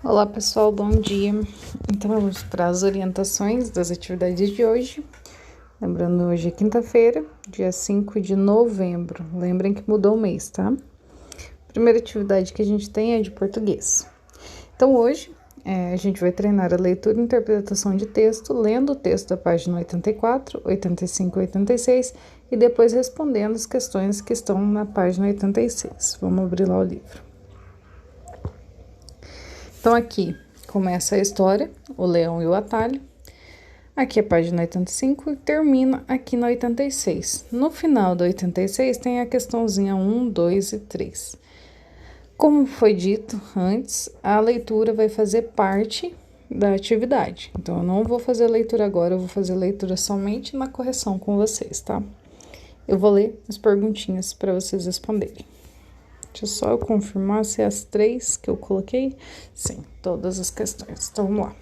Olá pessoal, bom dia. Então vamos para as orientações das atividades de hoje. Lembrando, hoje é quinta-feira, dia 5 de novembro. Lembrem que mudou o mês, tá? Primeira atividade que a gente tem é de português. Então hoje a gente vai treinar a leitura e interpretação de texto, lendo o texto da página 84, 85 e 86 e depois respondendo as questões que estão na página 86. Vamos abrir lá o livro. Então, aqui começa a história, o leão e o atalho. Aqui é a página 85 e termina aqui na 86. No final da 86 tem a questãozinha 1, 2 e 3. Como foi dito antes, a leitura vai fazer parte da atividade. Então, eu não vou fazer a leitura agora, eu vou fazer a leitura somente na correção com vocês, tá? Eu vou ler as perguntinhas para vocês responderem. Deixa só eu confirmar se é as 3 que eu coloquei. Sim, todas as questões. Então, vamos lá.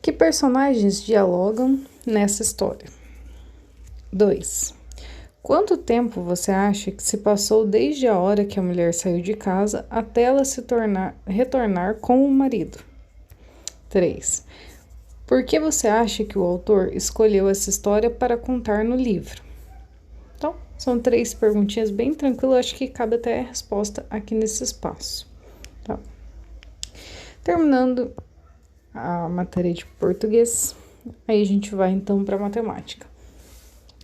Que personagens dialogam nessa história? 2. Quanto tempo você acha que se passou desde a hora que a mulher saiu de casa até ela retornar com o marido? 3. Por que você acha que o autor escolheu essa história para contar no livro? Então, são 3 perguntinhas bem tranquilas, acho que cabe até a resposta aqui nesse espaço. Tá? Terminando a matéria de português, aí a gente vai então para matemática.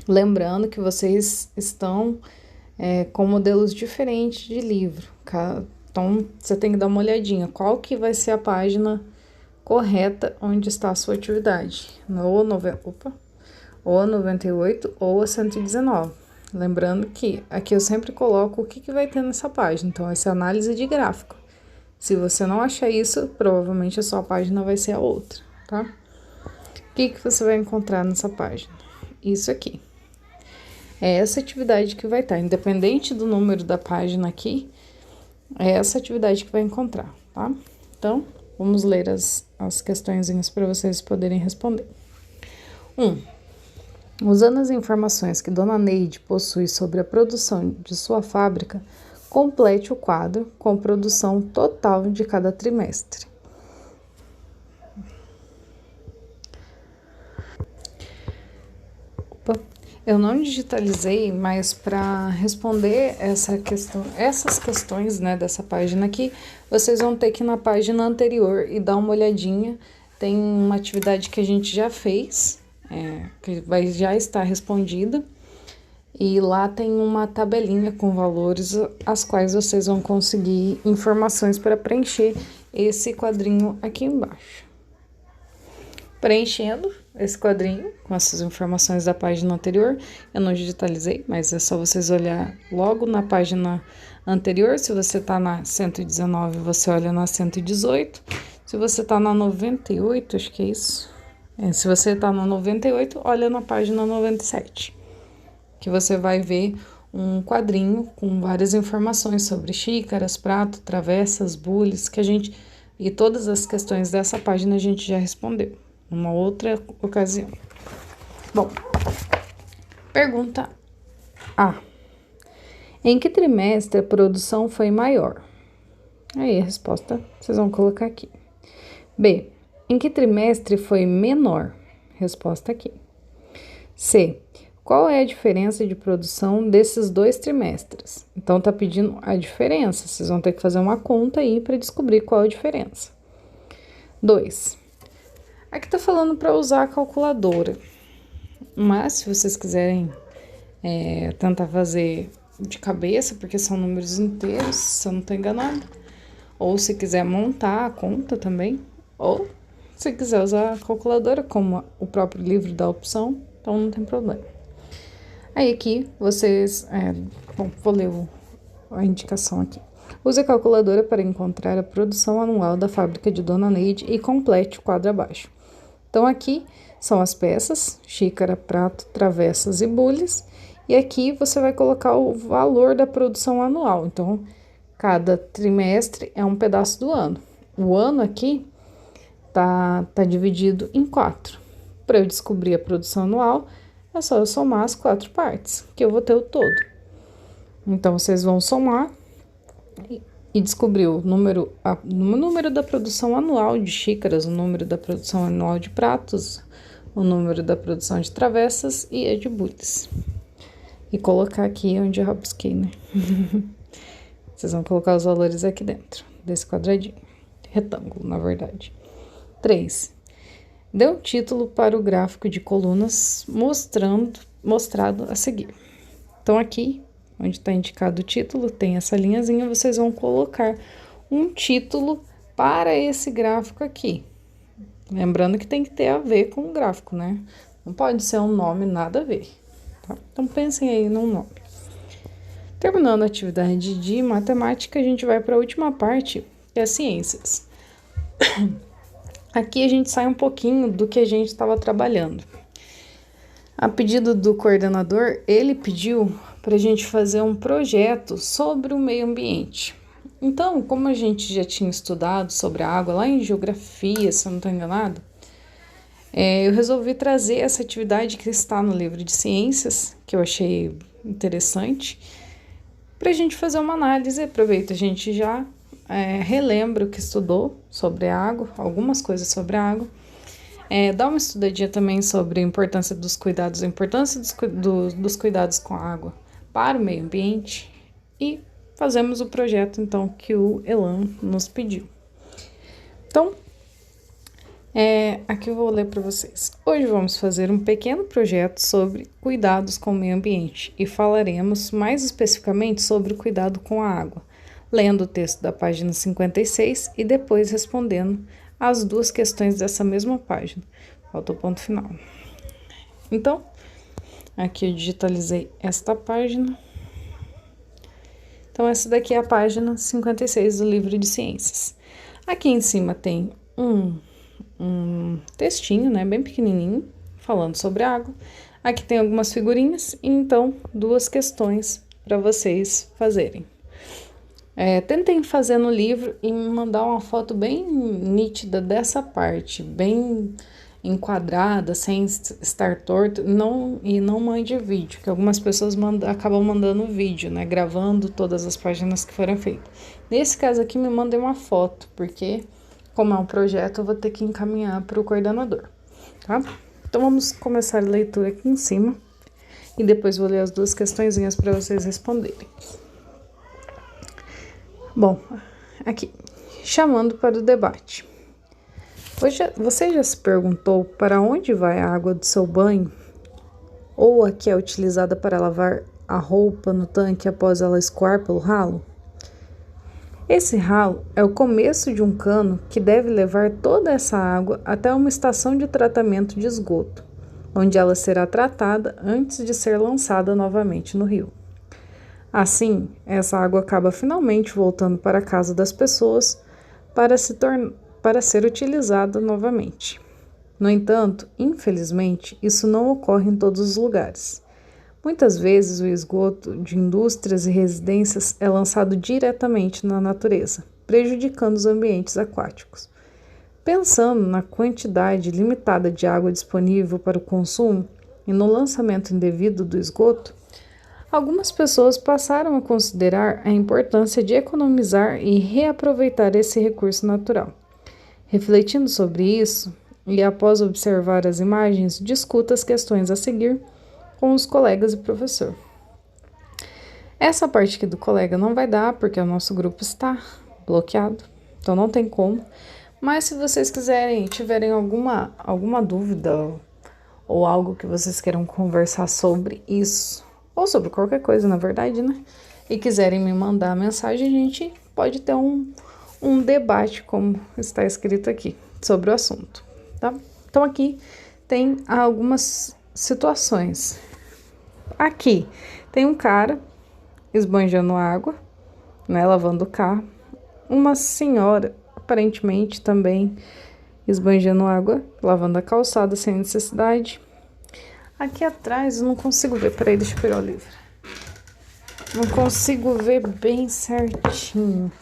Lembrando que vocês estão com modelos diferentes de livro, então você tem que dar uma olhadinha, qual que vai ser a página correta onde está a sua atividade, ou a 98 ou a 119. Lembrando que aqui eu sempre coloco o que vai ter nessa página, então essa é a análise de gráfico. Se você não achar isso, provavelmente a sua página vai ser a outra, tá? O que você vai encontrar nessa página? Isso aqui. É essa atividade que vai estar, independente do número da página aqui, é essa atividade que vai encontrar, tá? Então, vamos ler as questõezinhas para vocês poderem responder. 1. Usando as informações que Dona Neide possui sobre a produção de sua fábrica, complete o quadro com a produção total de cada trimestre. Eu não digitalizei, mas para responder essas questões, né, dessa página aqui, vocês vão ter que ir na página anterior e dar uma olhadinha. Tem uma atividade que a gente já fez, que vai já estar respondida, e lá tem uma tabelinha com valores, as quais vocês vão conseguir informações para preencher esse quadrinho aqui embaixo. Preenchendo esse quadrinho com essas informações da página anterior, eu não digitalizei, mas é só vocês olhar logo na página anterior. Se você está na 119, você olha na 118. Se você está na 98, acho que é isso. Se você está na 98, olha na página 97, que você vai ver um quadrinho com várias informações sobre xícaras, prato, travessas, bules, e todas as questões dessa página a gente já respondeu numa outra ocasião. Bom, pergunta A. Em que trimestre a produção foi maior? Aí a resposta vocês vão colocar aqui. B. Em que trimestre foi menor? Resposta aqui. C. Qual é a diferença de produção desses 2 trimestres? Então, tá pedindo a diferença. Vocês vão ter que fazer uma conta aí para descobrir qual é a diferença. 2. Aqui tá falando para usar a calculadora. Mas, se vocês quiserem tentar fazer de cabeça, porque são números inteiros, se eu não tô enganada. Ou se quiser montar a conta também. Ou se quiser usar a calculadora, como o próprio livro dá a opção, então não tem problema. Aí aqui vocês, vou ler a indicação aqui. Use a calculadora para encontrar a produção anual da fábrica de Dona Neide e complete o quadro abaixo. Então aqui são as peças, xícara, prato, travessas e bules. E aqui você vai colocar o valor da produção anual. Então, cada trimestre é um pedaço do ano. O ano aqui tá dividido em 4. Para eu descobrir a produção anual, é só eu somar as 4 partes, que eu vou ter o todo. Então, vocês vão somar e descobriu o número da produção anual de xícaras, o número da produção anual de pratos, o número da produção de travessas e a de bules. E colocar aqui onde eu rabisquei, né? Vocês vão colocar os valores aqui dentro desse quadradinho. Retângulo, na verdade. 3. Dê um título para o gráfico de colunas mostrado a seguir. Então, aqui, onde está indicado o título, tem essa linhazinha, vocês vão colocar um título para esse gráfico aqui. Lembrando que tem que ter a ver com o gráfico, né? Não pode ser um nome nada a ver. Tá? Então, pensem aí num nome. Terminando a atividade de matemática, a gente vai para a última parte, que é ciências. Aqui a gente sai um pouquinho do que a gente estava trabalhando. A pedido do coordenador, ele pediu para a gente fazer um projeto sobre o meio ambiente. Então, como a gente já tinha estudado sobre a água lá em geografia, se eu não estou enganado, eu resolvi trazer essa atividade que está no livro de ciências, que eu achei interessante, para a gente fazer uma análise. Aproveita, a gente já relembra o que estudou sobre a água, algumas coisas sobre a água, dá uma estudadinha também sobre a importância dos cuidados, a importância dos cuidados com a água para o meio ambiente e fazemos o projeto, então, que o Elan nos pediu. Então, aqui eu vou ler para vocês. Hoje vamos fazer um pequeno projeto sobre cuidados com o meio ambiente e falaremos mais especificamente sobre o cuidado com a água, lendo o texto da página 56 e depois respondendo as duas questões dessa mesma página. Falta o ponto final. Então, aqui eu digitalizei esta página. Então, essa daqui é a página 56 do livro de ciências. Aqui em cima tem um textinho, né, bem pequenininho, falando sobre água. Aqui tem algumas figurinhas e, então, duas questões para vocês fazerem. Tentem fazer no livro e me mandar uma foto bem nítida dessa parte, bem enquadrada, sem estar torto, e não mande vídeo, que algumas pessoas acabam mandando vídeo, né, gravando todas as páginas que foram feitas. Nesse caso aqui, me mandem uma foto, porque, como é um projeto, eu vou ter que encaminhar para o coordenador, tá? Então, vamos começar a leitura aqui em cima, e depois vou ler as duas questõezinhas para vocês responderem. Bom, aqui, chamando para o debate. Você já se perguntou para onde vai a água do seu banho? Ou a que é utilizada para lavar a roupa no tanque após ela escoar pelo ralo? Esse ralo é o começo de um cano que deve levar toda essa água até uma estação de tratamento de esgoto, onde ela será tratada antes de ser lançada novamente no rio. Assim, essa água acaba finalmente voltando para a casa das pessoas para ser utilizada novamente. No entanto, infelizmente, isso não ocorre em todos os lugares. Muitas vezes o esgoto de indústrias e residências é lançado diretamente na natureza, prejudicando os ambientes aquáticos. Pensando na quantidade limitada de água disponível para o consumo e no lançamento indevido do esgoto, algumas pessoas passaram a considerar a importância de economizar e reaproveitar esse recurso natural. Refletindo sobre isso, e após observar as imagens, discuta as questões a seguir com os colegas e professor. Essa parte aqui do colega não vai dar, porque o nosso grupo está bloqueado, então não tem como. Mas se vocês tiverem alguma dúvida ou algo que vocês queiram conversar sobre isso, ou sobre qualquer coisa, na verdade, né? E quiserem me mandar mensagem, a gente pode ter um debate, como está escrito aqui, sobre o assunto, tá? Então, aqui tem algumas situações. Aqui tem um cara esbanjando água, né, lavando o carro. Uma senhora, aparentemente, também esbanjando água, lavando a calçada sem necessidade. Aqui atrás eu não consigo ver, peraí, deixa eu pegar o livro. Não consigo ver bem certinho.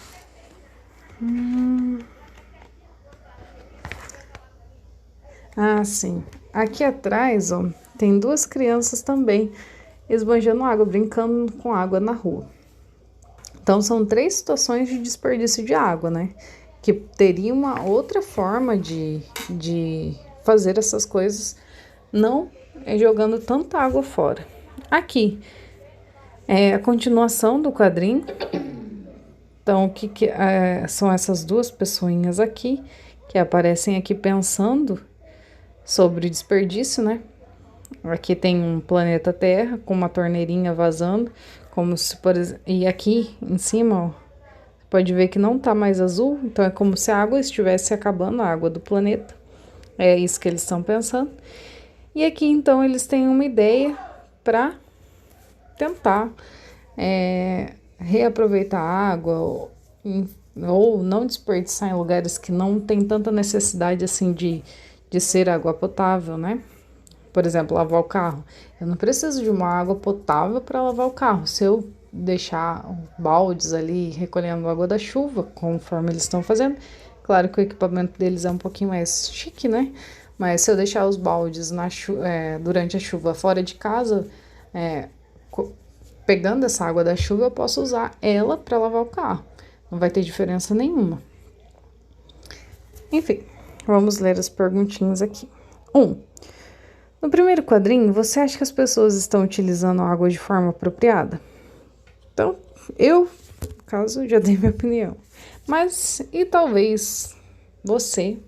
Ah, sim. Aqui atrás, ó, tem duas crianças também esbanjando água, brincando com água na rua. Então, são 3 situações de desperdício de água, né? Que teria uma outra forma de fazer essas coisas, não jogando tanta água fora. Aqui é a continuação do quadrinho. Então, o que são essas 2 pessoinhas aqui, que aparecem aqui pensando sobre desperdício, né? Aqui tem um planeta Terra com uma torneirinha vazando, como se, por exemplo, e aqui em cima, ó, pode ver que não tá mais azul, então é como se a água estivesse acabando, a água do planeta. É isso que eles estão pensando. E aqui, então, eles têm uma ideia para tentar reaproveitar a água ou não desperdiçar em lugares que não tem tanta necessidade assim de ser água potável, né? Por exemplo, lavar o carro. Eu não preciso de uma água potável para lavar o carro. Se eu deixar baldes ali recolhendo água da chuva, conforme eles estão fazendo, claro que o equipamento deles é um pouquinho mais chique, né? Mas se eu deixar os baldes durante a chuva fora de casa, pegando essa água da chuva, eu posso usar ela para lavar o carro. Não vai ter diferença nenhuma. Enfim, vamos ler as perguntinhas aqui. 1. No primeiro quadrinho, você acha que as pessoas estão utilizando a água de forma apropriada? Então, eu, no caso, já dei minha opinião. Mas, e talvez você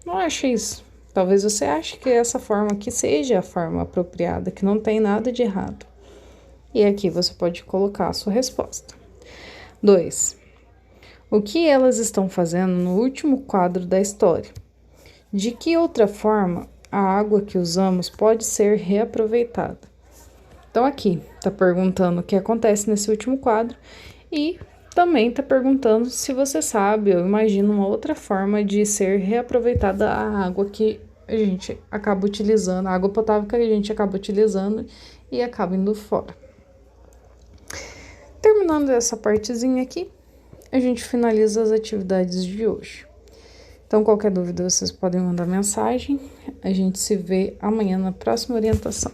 não ache isso. Talvez você ache que essa forma aqui seja a forma apropriada, que não tem nada de errado. E aqui você pode colocar a sua resposta. 2. O que elas estão fazendo no último quadro da história? De que outra forma a água que usamos pode ser reaproveitada? Então, aqui está perguntando o que acontece nesse último quadro e também está perguntando se você sabe ou imagina uma outra forma de ser reaproveitada a água que a gente acaba utilizando, a água potável que a gente acaba utilizando e acaba indo fora. Terminando essa partezinha aqui, a gente finaliza as atividades de hoje. Então, qualquer dúvida, vocês podem mandar mensagem. A gente se vê amanhã na próxima orientação.